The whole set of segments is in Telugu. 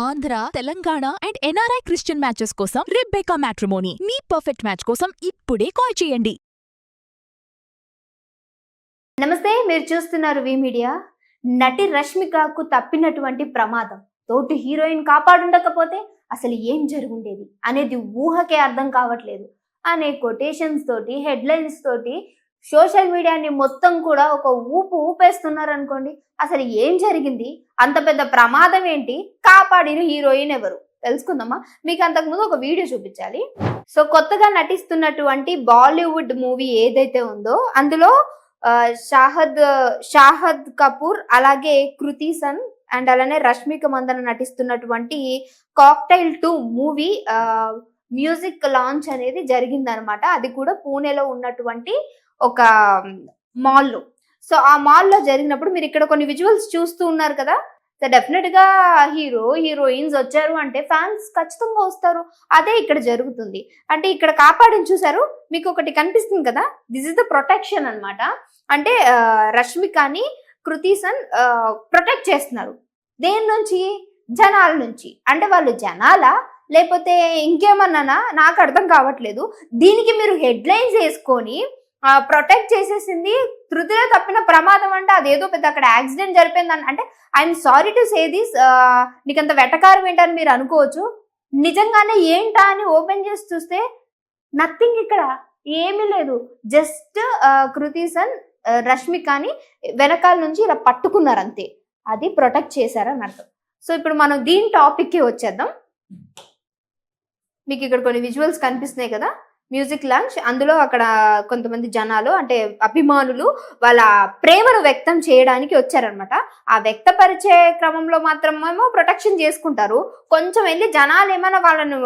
Andhra, Telangana and NRI Christian matches కోసం రెబెకా మ్యాట్రిమోనీ మీ పర్ఫెక్ట్ మ్యాచ్ కోసం ఇప్పుడే కాల్ చేయండి. నమస్తే, మీరు చూస్తున్నారు వి మీడియా. నటి రష్మికకు తప్పినటువంటి ప్రమాదం తోటి హీరోయిన్ కాపాడుండకపోతే అసలు ఏం జరుగుండేది అనేది ఊహకే అర్థం కావట్లేదు అనే కొటేషన్స్ తోటి, హెడ్లైన్స్ తోటి సోషల్ మీడియాని మొత్తం కూడా ఒక ఊపేస్తున్నారు అనుకోండి. అసలు ఏం జరిగింది, అంత పెద్ద ప్రమాదం ఏంటి, కాపాడిన హీరోయిన్ ఎవరు తెలుసుకుందామా. మీకు అంతకుముందు ఒక వీడియో చూపించాలి. సో కొత్తగా నటిస్తున్నటువంటి బాలీవుడ్ మూవీ ఏదైతే ఉందో అందులో షాహద్ కపూర్ అలాగే కృతి సన్ అండ్ అలానే రష్మిక మందన నటిస్తున్నటువంటి కాక్టైల్ 2 మూవీ మ్యూజిక్ లాంచ్ అనేది జరిగిందనమాట. అది కూడా పూణేలో ఉన్నటువంటి ఒక మాల్లో. సో ఆ మాల్లో జరిగినప్పుడు మీరు ఇక్కడ కొన్ని విజువల్స్ చూస్తూ ఉన్నారు కదా. సో డెఫినెట్ గా హీరోయిన్స్ వచ్చారు అంటే ఫ్యాన్స్ ఖచ్చితంగా వస్తారు. అదే ఇక్కడ జరుగుతుంది. అంటే ఇక్కడ కాపాడిని చూసారు, మీకు ఒకటి కనిపిస్తుంది కదా, దిస్ ఇస్ ద ప్రొటెక్షన్ అన్నమాట. అంటే రష్మికని కృతి సన్ ప్రొటెక్ట్ చేస్తున్నారు. దేని నుంచి? జనాల నుంచి. అంటే వాళ్ళు జనాలా లేకపోతే ఇంకేమన్నానా నాకు అర్థం కావట్లేదు. దీనికి మీరు హెడ్లైన్స్ వేసుకొని ప్రొటెక్ట్ చేసేసింది. తృతిలో తప్పిన ప్రమాదం అంటే అదేదో పెద్ద అక్కడ యాక్సిడెంట్ జరిపోయిందని. అంటే I'm sorry to say this, నీకంత వెటకారం ఏంటని మీరు అనుకోవచ్చు. నిజంగానే ఏంటా అని ఓపెన్ చేసి చూస్తే నథింగ్, ఇక్కడ ఏమీ లేదు. జస్ట్ కృతి సన్ రష్మికని వెనకాల నుంచి ఇలా పట్టుకున్నారు అంతే. అది ప్రొటెక్ట్ చేశారని అర్థం. సో ఇప్పుడు మనం దీని టాపిక్కి వచ్చేద్దాం. మీకు ఇక్కడ కొన్ని విజువల్స్ కనిపిస్తున్నాయి కదా, మ్యూజిక్ లాంచ్. అందులో అక్కడ కొంతమంది జనాలు అంటే అభిమానులు వాళ్ళ ప్రేమను వ్యక్తం చేయడానికి వచ్చారనమాట. ఆ వ్యక్తపరిచే క్రమంలో మాత్రమేమో ప్రొటెక్షన్ చేసుకుంటారు. కొంచెం వెళ్ళి జనాలు ఏమైనా వాళ్ళను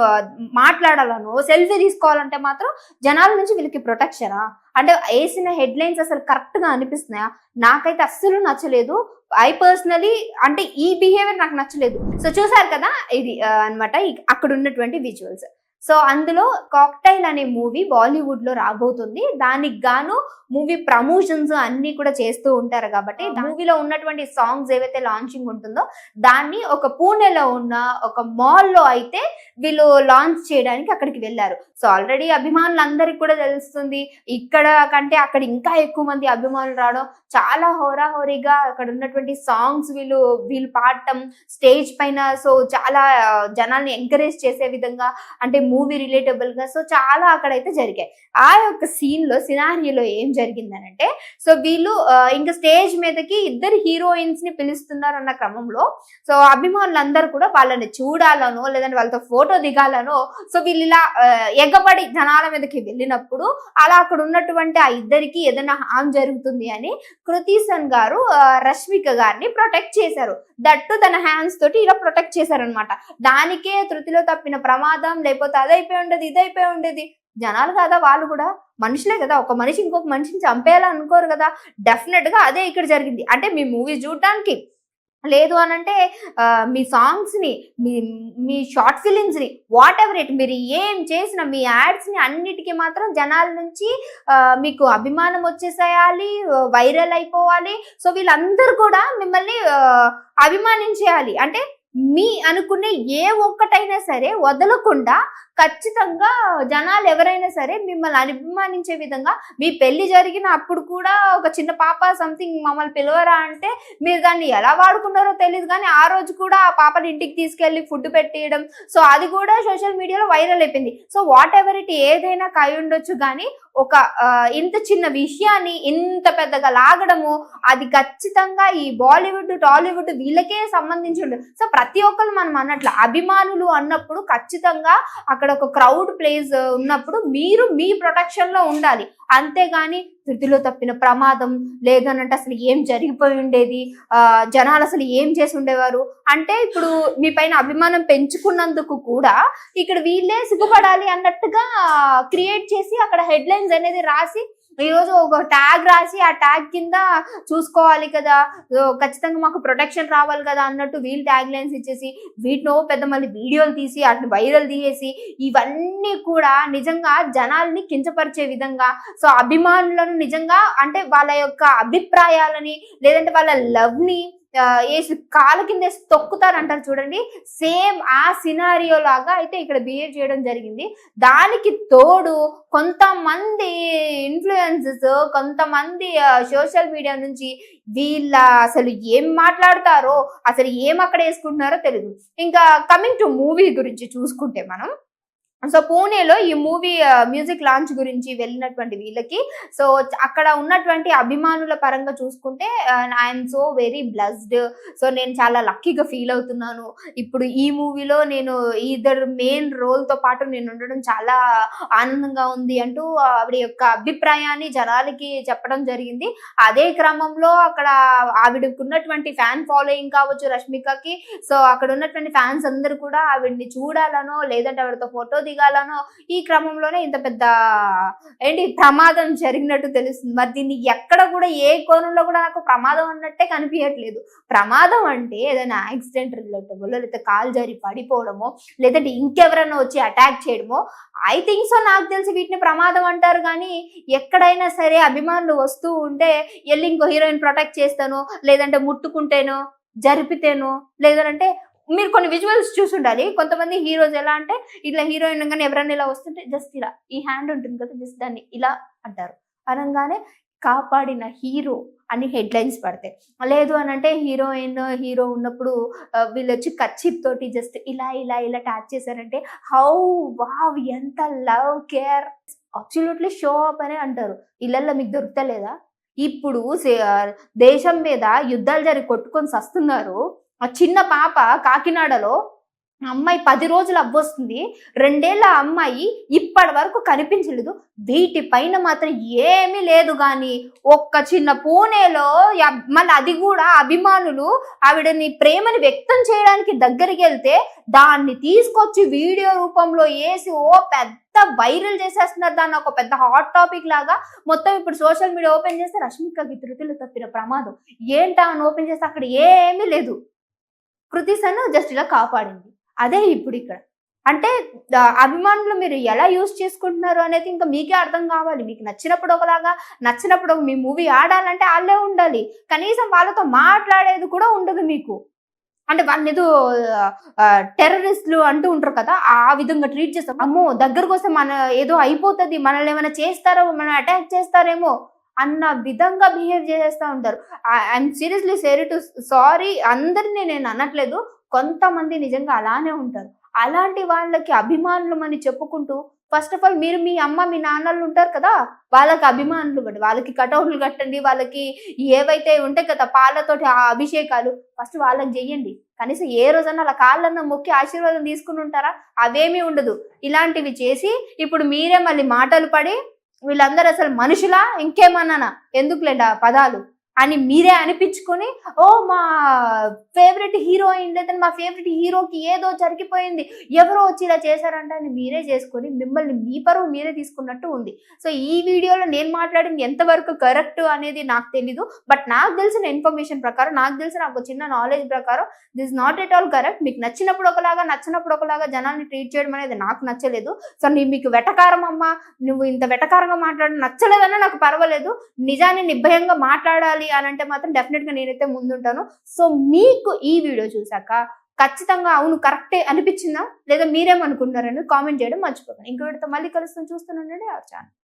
మాట్లాడాలనో సెల్ఫీ తీసుకోవాలంటే మాత్రం జనాల నుంచి వీళ్ళకి ప్రొటెక్షనా? అంటే వేసిన హెడ్లైన్స్ అసలు కరెక్ట్ గా అనిపిస్తున్నాయా? నాకైతే అస్సలు నచ్చలేదు. ఐ పర్సనలీ అంటే ఈ బిహేవియర్ నాకు నచ్చలేదు. సో చూసారు కదా, ఇది అన్నమాట అక్కడ ఉన్నటువంటి విజువల్స్. సో అందులో కాక్టైల్ అనే మూవీ బాలీవుడ్ లో రాబోతుంది. దానికి గాను మూవీ ప్రమోషన్స్ అన్ని కూడా చేస్తూ ఉంటారు కాబట్టి మూవీలో ఉన్నటువంటి సాంగ్స్ ఏవైతే లాంచింగ్ ఉంటుందో దాన్ని ఒక పూణేలో ఉన్న ఒక మాల్లో అయితే వీళ్ళు లాంచ్ చేయడానికి అక్కడికి వెళ్ళారు. సో ఆల్రెడీ అభిమానులందరికీ కూడా తెలుస్తుంది, ఇక్కడ కంటే అక్కడ ఇంకా ఎక్కువ మంది అభిమానులు రావడం, చాలా హోరాహోరీగా అక్కడ ఉన్నటువంటి సాంగ్స్ వీళ్ళు పాడటం స్టేజ్ పైన. సో చాలా జనాల్ని ఎంకరేజ్ చేసే విధంగా, అంటే మూవీ రిలేటబుల్ గా సో చాలా అక్కడైతే జరిగాయి. ఆ యొక్క సీన్ లో సినారియోలో ఏం జరిగిందనంటే, సో వీళ్ళు ఇంకా స్టేజ్ మీదకి ఇద్దరు హీరోయిన్స్ ని పిలుస్తున్నారు అన్న క్రమంలో సో అభిమానులందరూ కూడా వాళ్ళని చూడాలనో లేదంటే వాళ్ళతో ఫోటో దిగాలనో సో వీళ్ళు ఇలా ఎగబడి జనాల మీదకి వెళ్ళినప్పుడు అలా అక్కడ ఉన్నటువంటి ఆ ఇద్దరికి ఏదైనా హామ్ జరుగుతుంది అని కృతి సన్ గారు రష్మిక గారిని ప్రొటెక్ట్ చేశారు. దట్టు తన హ్యాండ్స్ తోటి ఇలా ప్రొటెక్ట్ చేశారనమాట. దానికే తృతిలో తప్పిన ప్రమాదం, లేకపోతే అదైపోయి ఉండేది ఇదైపోయి ఉండేది. జనాలు కదా, వాళ్ళు కూడా మనుషులే కదా, ఒక మనిషి ఇంకొక మనిషిని చంపేయాలని అనుకోరు కదా. డెఫినెట్ గా అదే ఇక్కడ జరిగింది. అంటే మీ మూవీ చూడటానికి లేదు అనంటే మీ సాంగ్స్ ని, మీ షార్ట్ ఫిలిమ్స్ ని, వాట్ ఎవర్ ఇట్, మీరు ఏం చేసిన మీ యాడ్స్ ని అన్నిటికీ మాత్రం జనాల నుంచి మీకు అభిమానం వచ్చేసేయాలి, వైరల్ అయిపోవాలి. సో వీళ్ళందరూ కూడా మిమ్మల్ని అభిమానించేయాలి. అంటే మీ అనుకునే ఏ ఒక్కటైనా సరే వదలకుండా ఖచ్చితంగా జనాలు ఎవరైనా సరే మిమ్మల్ని అభిమానించే విధంగా, మీ పెళ్లి జరిగిన అప్పుడు కూడా ఒక చిన్న పాప సంథింగ్ మమ్మల్ని పిలవరా అంటే మీరు దాన్ని ఎలా వాడుకున్నారో తెలియదు కానీ ఆ రోజు కూడా ఆ పాపని ఇంటికి తీసుకెళ్లి ఫుడ్ పెట్టేయడం, సో అది కూడా సోషల్ మీడియాలో వైరల్ అయిపోయింది. సో వాట్ ఎవర్ ఇట్ ఏదైనా కై ఉండొచ్చు కానీ ఒక ఇంత చిన్న విషయాన్ని ఇంత పెద్దగా లాగడము అది ఖచ్చితంగా ఈ బాలీవుడ్ టాలీవుడ్ వీళ్ళకే సంబంధించి ఉండదు. సో ప్రతి ఒక్కరు మనం అన్నట్లు అభిమానులు అన్నప్పుడు ఖచ్చితంగా అక్కడ ఒక క్రౌడ్ ప్లేస్ ఉన్నప్పుడు మీరు మీ ప్రొటెక్షన్ లో ఉండాలి. అంతేగాని తృతిలో తప్పిన ప్రమాదం లేదనంటే అసలు ఏం జరిగిపోయి ఉండేది, జనాలు అసలు ఏం చేసి ఉండేవారు అంటే ఇప్పుడు మీ పైన అభిమానం పెంచుకున్నందుకు కూడా ఇక్కడ వీళ్ళే సిగ్గుపడాలి అన్నట్టుగా క్రియేట్ చేసి అక్కడ హెడ్లైన్స్ అనేది రాసి ఈరోజు ఒక ట్యాగ్ రాసి ఆ ట్యాగ్ కింద చూసుకోవాలి కదా, ఖచ్చితంగా మాకు ప్రొటెక్షన్ రావాలి కదా అన్నట్టు వీళ్ళు ట్యాగ్ లైన్స్ ఇచ్చేసి వీటినో పెద్ద మళ్ళీ వీడియోలు తీసి వాటిని వైరల్ తీసేసి ఇవన్నీ కూడా నిజంగా జనాల్ని కించపరిచే విధంగా, సో అభిమానులను నిజంగా అంటే వాళ్ళ యొక్క అభిప్రాయాలని లేదంటే వాళ్ళ లవ్ ని వేసి కాళ్ళ కింద వేసి తొక్కుతారు అంటారు చూడండి, సేమ్ ఆ సినారియో లాగా అయితే ఇక్కడ బిహేవ్ చేయడం జరిగింది. దానికి తోడు కొంతమంది ఇన్ఫ్లుయెన్సెస్, కొంతమంది సోషల్ మీడియా నుంచి వీళ్ళ అసలు ఏం మాట్లాడతారో, అసలు ఏం అక్కడ వేసుకుంటున్నారో తెలియదు. ఇంకా కమింగ్ టు మూవీ గురించి చూసుకుంటే మనం, సో పూణేలో ఈ మూవీ మ్యూజిక్ లాంచ్ గురించి వెళ్ళినటువంటి వీళ్ళకి, సో అక్కడ ఉన్నటువంటి అభిమానుల పరంగా చూసుకుంటే I'm so very blessed. So నేను చాలా లక్కీగా ఫీల్ అవుతున్నాను. ఇప్పుడు ఈ మూవీలో నేను ఇద్దరు మెయిన్ రోల్తో పాటు నేను ఉండడం చాలా ఆనందంగా ఉంది అంటూ ఆవిడ యొక్క అభిప్రాయాన్ని జనాలకి చెప్పడం జరిగింది. అదే క్రమంలో అక్కడ ఆవిడకు ఉన్నటువంటి ఫ్యాన్ ఫాలోయింగ్ కావచ్చు రష్మికకి, సో అక్కడ ఉన్నటువంటి ఫ్యాన్స్ అందరూ కూడా ఆవిడ్ని చూడాలనో లేదంటే ఆవిడతో ఫోటో దిగాలనో ఈ క్రమంలోనే ఇంత పెద్ద ప్రమాదం జరిగినట్టు తెలుస్తుంది. మరి దీన్ని ఎక్కడ కూడా ఏ కోణంలో కూడా నాకు ప్రమాదం అన్నట్టే కనిపించట్లేదు. ప్రమాదం అంటే ఏదైనా యాక్సిడెంట్ రిలేటబుల్, లేకపోతే కాలు జారి పడిపోవడమో, లేదంటే ఇంకెవరైనా వచ్చి అటాక్ చేయడమో, ఐ థింక్ సో. నాకు తెలిసి వీటిని ప్రమాదం అంటారు. కానీ ఎక్కడైనా సరే అభిమానులు వస్తూ ఉంటే వెళ్ళి ఇంకో హీరోయిన్ ప్రొటెక్ట్ చేస్తానో, లేదంటే ముట్టుకుంటేనో, జరిపితేనో, లేదంటే మీరు కొన్ని విజువల్స్ చూసి ఉండాలి. కొంతమంది హీరోస్ ఎలా అంటే ఇట్లా హీరోయిన్ కానీ ఎవరైనా ఇలా వస్తుంటే జస్ట్ ఇలా ఈ హ్యాండ్ ఉంటుంది కదా, జస్ట్ దాన్ని ఇలా అంటారు. అనగానే కాపాడిన హీరో అని హెడ్లైన్స్ పడతాయి. లేదు అని అంటే హీరోయిన్ హీరో ఉన్నప్పుడు వీళ్ళు వచ్చి కచ్చిప్ తోటి జస్ట్ ఇలా ఇలా ఇలా ట్యాచ్ చేశారంటే హౌ వావ్, ఎంత love care, absolutely show up అనే అంటారు. ఇళ్ళల్లో మీకు దొరుకుతలేదా? ఇప్పుడు దేశం మీద యుద్ధాలు జరిగి కొట్టుకొని సస్తున్నారు. ఆ చిన్న పాప కాకినాడలో అమ్మాయి 10 రోజులు అవ్వొస్తుంది, 2 ఏళ్ల అమ్మాయి ఇప్పటి వరకు కనిపించలేదు. వీటిపైన మాత్రం ఏమీ లేదు. కానీ ఒక్క చిన్న పూణేలో మళ్ళీ అది కూడా అభిమానులు ఆవిడని ప్రేమని వ్యక్తం చేయడానికి దగ్గరికి వెళ్తే దాన్ని తీసుకొచ్చి వీడియో రూపంలో వేసి పెద్ద వైరల్ చేసేస్తున్నారు. దాన్ని ఒక పెద్ద హాట్ టాపిక్ లాగా మొత్తం ఇప్పుడు సోషల్ మీడియా ఓపెన్ చేస్తే రష్మికకి ధృతిలో తప్పిన ప్రమాదం ఏంటా అని ఓపెన్ చేస్తే అక్కడ ఏమీ లేదు. కృతి సన్ జస్ట్ ఇలా కాపాడింది. అదే ఇప్పుడు ఇక్కడ అంటే అభిమానులు మీరు ఎలా యూజ్ చేసుకుంటున్నారు అనేది ఇంకా మీకే అర్థం కావాలి. మీకు నచ్చినప్పుడు ఒకలాగా, నచ్చినప్పుడు మీ మూవీ ఆడాలంటే వాళ్ళే ఉండాలి. కనీసం వాళ్ళతో మాట్లాడేది కూడా ఉండదు మీకు. అంటే వాళ్ళని ఏదో టెర్రరిస్టులు అంటూ ఉంటారు కదా, ఆ విధంగా ట్రీట్ చేస్తాం. అమ్మో దగ్గరకు వస్తే మన ఏదో అయిపోతుంది, మనల్ని ఏమైనా చేస్తారో, మనం అటాక్ చేస్తారేమో అన్న విధంగా బిహేవ్ చేసేస్తూ ఉంటారు. ఐఎమ్ సీరియస్లీ సారీ, అందరినీ నేను అనట్లేదు, కొంతమంది నిజంగా అలానే ఉంటారు. అలాంటి వాళ్ళకి అభిమానులు అని చెప్పుకుంటూ ఫస్ట్ ఆఫ్ ఆల్ మీరు మీ అమ్మ మీ నాన్నలు ఉంటారు కదా, వాళ్ళకి అభిమానులు ఇవ్వండి, వాళ్ళకి కటౌట్లు కట్టండి, వాళ్ళకి ఏవైతే ఉంటాయి కదా పాలతోటి ఆ అభిషేకాలు ఫస్ట్ వాళ్ళకి చెయ్యండి. కనీసం ఏ రోజన్నా అలా కాళ్ళన్న మొక్కి ఆశీర్వాదం తీసుకుని ఉంటారా? అవేమీ ఉండదు. ఇలాంటివి చేసి ఇప్పుడు మీరే మళ్ళీ మాటలు పడి వీళ్ళందరూ అసలు మనుషులా ఇంకేమన్నానా ఎందుకులేండి ఆ పదాలు అని మీరే అనిపించుకొని, ఓ మా ఫేవరెట్ హీరోయిన్ లేదా మా ఫేవరెట్ హీరోకి ఏదో జరిగిపోయింది, ఎవరో వచ్చి ఇలా చేశారంట అని మీరే చేసుకొని మిమ్మల్ని మీ పరువు మీరే తీసుకున్నట్టు ఉంది. సో ఈ వీడియోలో నేను మాట్లాడింది ఎంతవరకు కరెక్ట్ అనేది నాకు తెలీదు. బట్ నాకు తెలిసిన ఇన్ఫర్మేషన్ ప్రకారం, నాకు తెలిసిన ఒక చిన్న నాలెడ్జ్ ప్రకారం this not at all correct. మీకు నచ్చినప్పుడు ఒకలాగా, నచ్చినప్పుడు ఒకలాగా జనాన్ని ట్రీట్ చేయడం అనేది నాకు నచ్చలేదు. సో మీకు వెటకారం అమ్మ, నువ్వు ఇంత వెటకారంగా మాట్లాడడం నచ్చలేదన్నా నాకు పర్వాలేదు, నిజాన్ని నిర్భయంగా మాట్లాడాలి అని అంటే మాత్రం డెఫినెట్ గా నేనైతే ముందుంటాను. సో మీకు ఈ వీడియో చూసాక ఖచ్చితంగా అవును కరెక్టే అనిపించిందా లేదా మీరేమనుకుంటున్నారని కామెంట్ చేయడం మర్చిపోకండి. ఇంకో వీడియోతో మళ్ళీ కలుస్తాను, చూస్తూనే ఉండండి ఆ ఛానల్.